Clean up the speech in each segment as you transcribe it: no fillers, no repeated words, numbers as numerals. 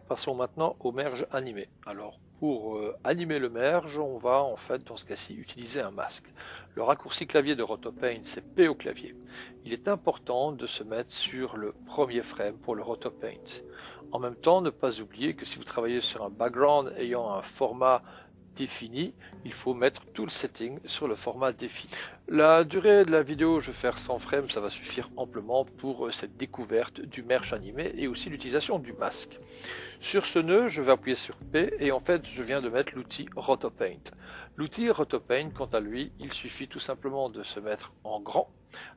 Passons maintenant au merge animé. Alors pour animer le merge, on va en fait dans ce cas-ci utiliser un masque. Le raccourci clavier de RotoPaint c'est P au clavier. Il est important de se mettre sur le premier frame pour le RotoPaint. En même temps, ne pas oublier que si vous travaillez sur un background ayant un format défini, il faut mettre tout le setting sur le format défini. La durée de la vidéo, je vais faire 100 frames, ça va suffire amplement pour cette découverte du merge animé et aussi l'utilisation du masque. Sur ce nœud, je vais appuyer sur P et en fait, je viens de mettre l'outil RotoPaint. L'outil RotoPaint, quant à lui, il suffit tout simplement de se mettre en grand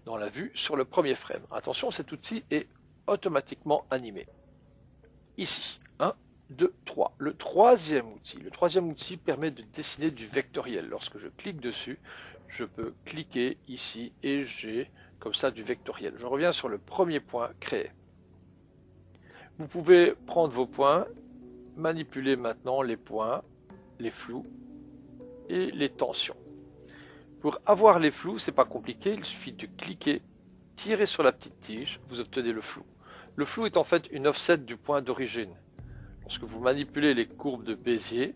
dans la vue sur le premier frame. Attention, cet outil est automatiquement animé. Ici, 1, 2, 3. Le troisième outil permet de dessiner du vectoriel. Lorsque je clique dessus, je peux cliquer ici et j'ai comme ça du vectoriel. Je reviens sur le premier point créé. Vous pouvez prendre vos points, manipuler maintenant les points, les flous et les tensions. Pour avoir les flous, c'est pas compliqué, il suffit de cliquer, tirer sur la petite tige, vous obtenez le flou. Le flou est en fait une offset du point d'origine. Lorsque vous manipulez les courbes de Bézier,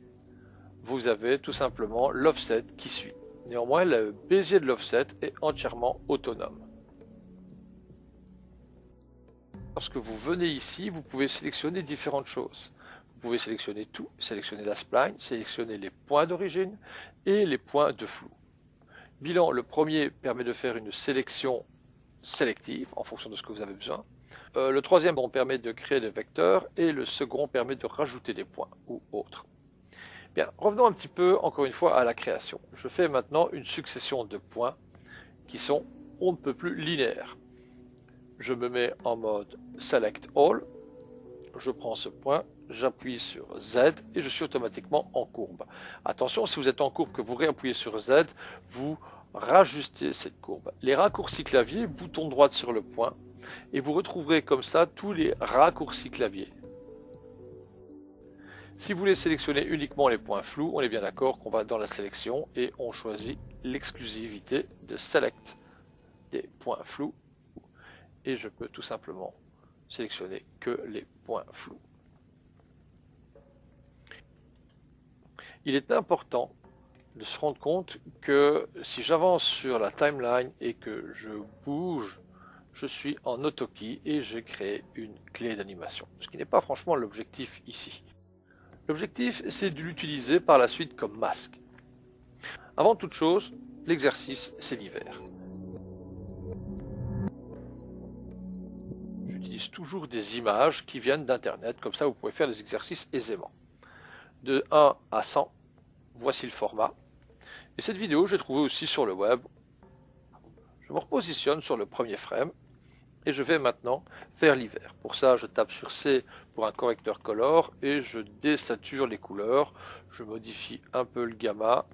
vous avez tout simplement l'offset qui suit. Néanmoins, le Bézier de l'offset est entièrement autonome. Lorsque vous venez ici, vous pouvez sélectionner différentes choses. Vous pouvez sélectionner tout, sélectionner la spline, sélectionner les points d'origine et les points de flou. Bilan, le premier permet de faire une sélection sélective en fonction de ce que vous avez besoin. Le troisième permet de créer des vecteurs et le second permet de rajouter des points ou autres. Bien, revenons un petit peu encore une fois à la création. Je fais maintenant une succession de points qui sont on ne peut plus linéaires. Je me mets en mode Select All, je prends ce point, j'appuie sur Z et je suis automatiquement en courbe. Attention, si vous êtes en courbe, que vous réappuyez sur Z, vous rajustez cette courbe. Les raccourcis clavier, bouton droit sur le point, et vous retrouverez comme ça tous les raccourcis clavier. Si vous voulez sélectionner uniquement les points flous, on est bien d'accord qu'on va dans la sélection et on choisit l'exclusivité de Select des points flous et je peux tout simplement sélectionner que les points flous. Il est important de se rendre compte que si j'avance sur la timeline et que je bouge, je suis en auto-key et j'ai créé une clé d'animation, ce qui n'est pas franchement l'objectif ici. L'objectif, c'est de l'utiliser par la suite comme masque. Avant toute chose, l'exercice, c'est l'hiver. J'utilise toujours des images qui viennent d'Internet, comme ça vous pouvez faire les exercices aisément. De 1 à 100, voici le format. Et cette vidéo, j'ai trouvé aussi sur le web. Je me repositionne sur le premier frame et je vais maintenant faire l'hiver. Pour ça, je tape sur C pour un correcteur color et je désature les couleurs. Je modifie un peu le gamma.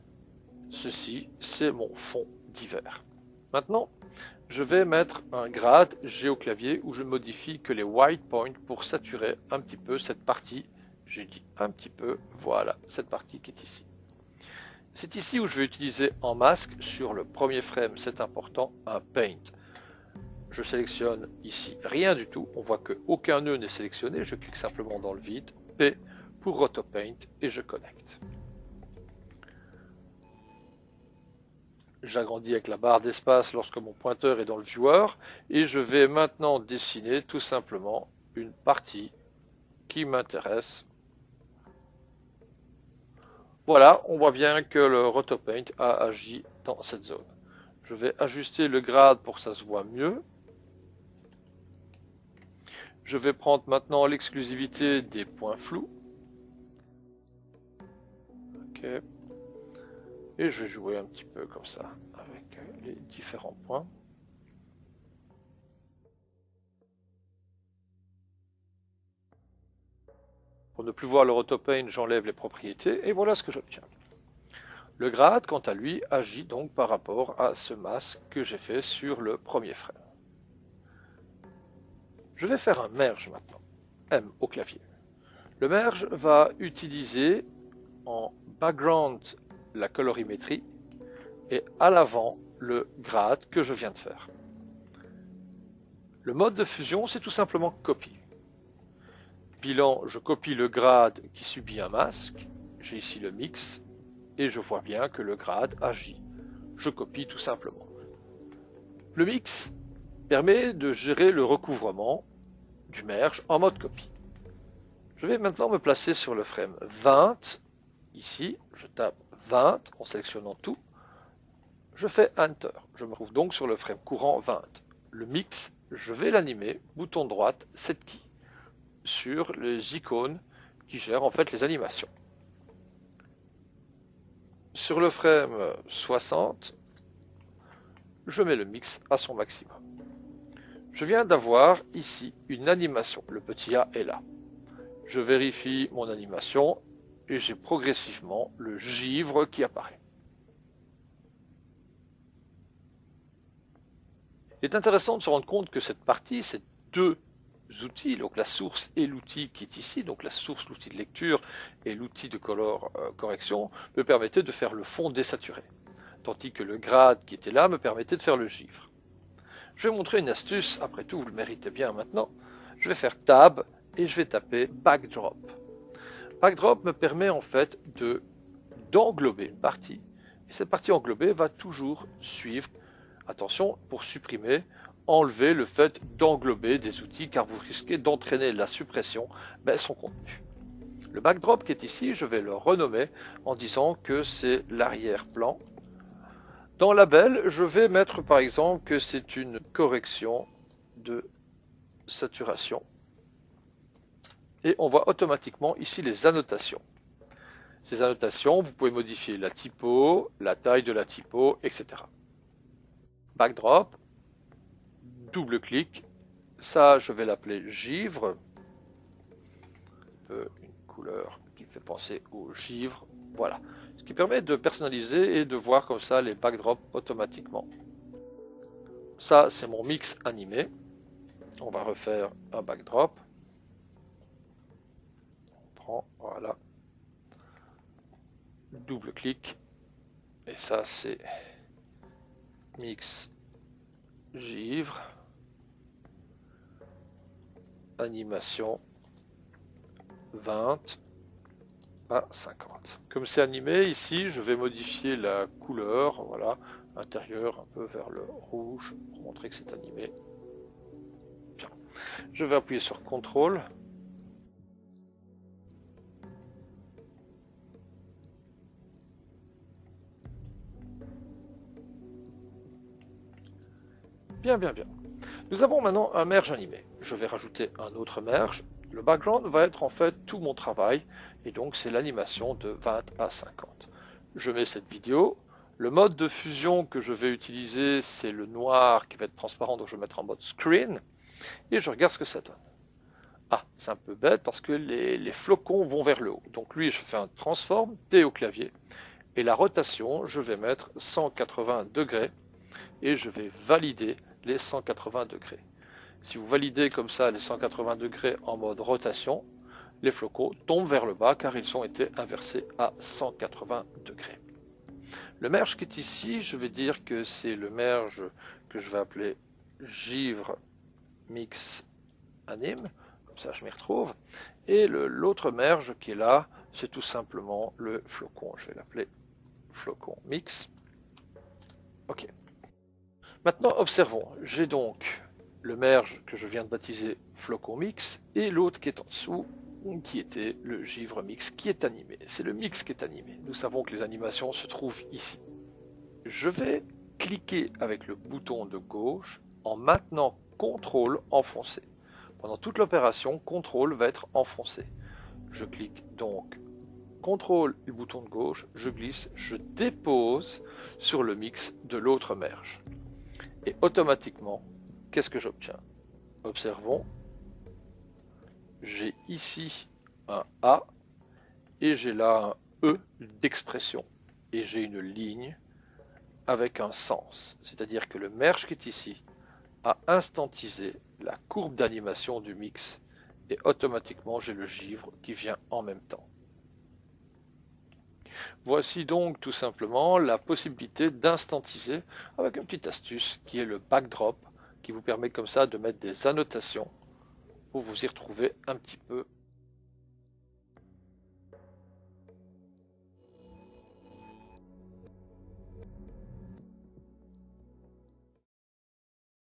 Ceci, c'est mon fond d'hiver. Maintenant, je vais mettre un grade G au clavier où je modifie que les white points pour saturer un petit peu cette partie. J'ai dit un petit peu, voilà, cette partie qui est ici. C'est ici où je vais utiliser en masque, sur le premier frame, c'est important, un paint. Je sélectionne ici rien du tout, on voit qu'aucun nœud n'est sélectionné, je clique simplement dans le vide, P pour RotoPaint et je connecte. J'agrandis avec la barre d'espace lorsque mon pointeur est dans le viewer et je vais maintenant dessiner tout simplement une partie qui m'intéresse. Voilà, on voit bien que le RotoPaint a agi dans cette zone. Je vais ajuster le grade pour que ça se voit mieux. Je vais prendre maintenant l'exclusivité des points flous. Ok. Et je vais jouer un petit peu comme ça avec les différents points. Pour ne plus voir le RotoPaint, j'enlève les propriétés et voilà ce que j'obtiens. Le grade, quant à lui, agit donc par rapport à ce masque que j'ai fait sur le premier frame. Je vais faire un merge maintenant, M au clavier. Le merge va utiliser en background la colorimétrie et à l'avant le grade que je viens de faire. Le mode de fusion, c'est tout simplement copie. Bilan, je copie le grade qui subit un masque. J'ai ici le mix et je vois bien que le grade agit. Je copie tout simplement. Le mix permet de gérer le recouvrement du merge en mode copie. Je vais maintenant me placer sur le frame 20. Ici, je tape 20 en sélectionnant tout. Je fais Enter. Je me trouve donc sur le frame courant 20. Le mix, je vais l'animer, bouton droite, Set Key, sur les icônes qui gèrent en fait les animations. Sur le frame 60, je mets le mix à son maximum. Je viens d'avoir ici une animation. Le petit A est là. Je vérifie mon animation et j'ai progressivement le givre qui apparaît. Il est intéressant de se rendre compte que cette partie, ces deux outils, donc la source et l'outil qui est ici, donc la source, l'outil de lecture et l'outil de color correction, me permettaient de faire le fond désaturé, tandis que le grade qui était là me permettait de faire le givre. Je vais montrer une astuce, après tout vous le méritez bien maintenant. Je vais faire Tab et je vais taper Backdrop. Backdrop me permet en fait d'englober une partie, et cette partie englobée va toujours suivre. Attention, pour supprimer, enlever le fait d'englober des outils car vous risquez d'entraîner la suppression, mais son contenu. Le backdrop qui est ici, je vais le renommer en disant que c'est l'arrière-plan. Dans label, je vais mettre par exemple que c'est une correction de saturation. Et on voit automatiquement ici les annotations. Ces annotations, vous pouvez modifier la typo, la taille de la typo, etc. Backdrop, double-clic, ça je vais l'appeler givre, une couleur qui fait penser au givre, voilà. Ce qui permet de personnaliser et de voir comme ça les backdrops automatiquement. Ça c'est mon mix animé, on va refaire un backdrop, on prend, voilà, double-clic, et ça c'est mix givre, animation 20 à 50. Comme c'est animé, ici, je vais modifier la couleur, voilà, intérieur un peu vers le rouge, pour montrer que c'est animé. Bien. Je vais appuyer sur CTRL. Bien, bien, bien. Nous avons maintenant un merge animé. Je vais rajouter un autre merge. Le background va être en fait tout mon travail, et donc c'est l'animation de 20 à 50. Je mets cette vidéo. Le mode de fusion que je vais utiliser, c'est le noir qui va être transparent, donc je vais mettre en mode screen, et je regarde ce que ça donne. Ah, c'est un peu bête parce que les flocons vont vers le haut. Donc lui, je fais un transform, T au clavier, et la rotation, je vais mettre 180 degrés, et je vais valider les 180 degrés. Si vous validez comme ça les 180 degrés en mode rotation, les flocons tombent vers le bas car ils ont été inversés à 180 degrés. Le merge qui est ici, je vais dire que c'est le merge que je vais appeler givre mix anime, comme ça je m'y retrouve. Et l'autre merge qui est là, c'est tout simplement le flocon, je vais l'appeler flocon mix. Ok. Maintenant observons, j'ai donc le merge que je viens de baptiser flocon mix et l'autre qui est en dessous qui était le givre mix qui est animé. C'est le mix qui est animé. Nous savons que les animations se trouvent ici. Je vais cliquer avec le bouton de gauche en maintenant CTRL enfoncé. Pendant toute l'opération, CTRL va être enfoncé. Je clique donc CTRL et bouton de gauche, je glisse, je dépose sur le mix de l'autre merge. Et automatiquement, qu'est-ce que j'obtiens? Observons, j'ai ici un A et j'ai là un E d'expression. Et j'ai une ligne avec un sens. C'est-à-dire que le merge qui est ici a instantisé la courbe d'animation du mix et automatiquement j'ai le givre qui vient en même temps. Voici donc tout simplement la possibilité d'instantiser avec une petite astuce qui est le backdrop qui vous permet comme ça de mettre des annotations pour vous y retrouver un petit peu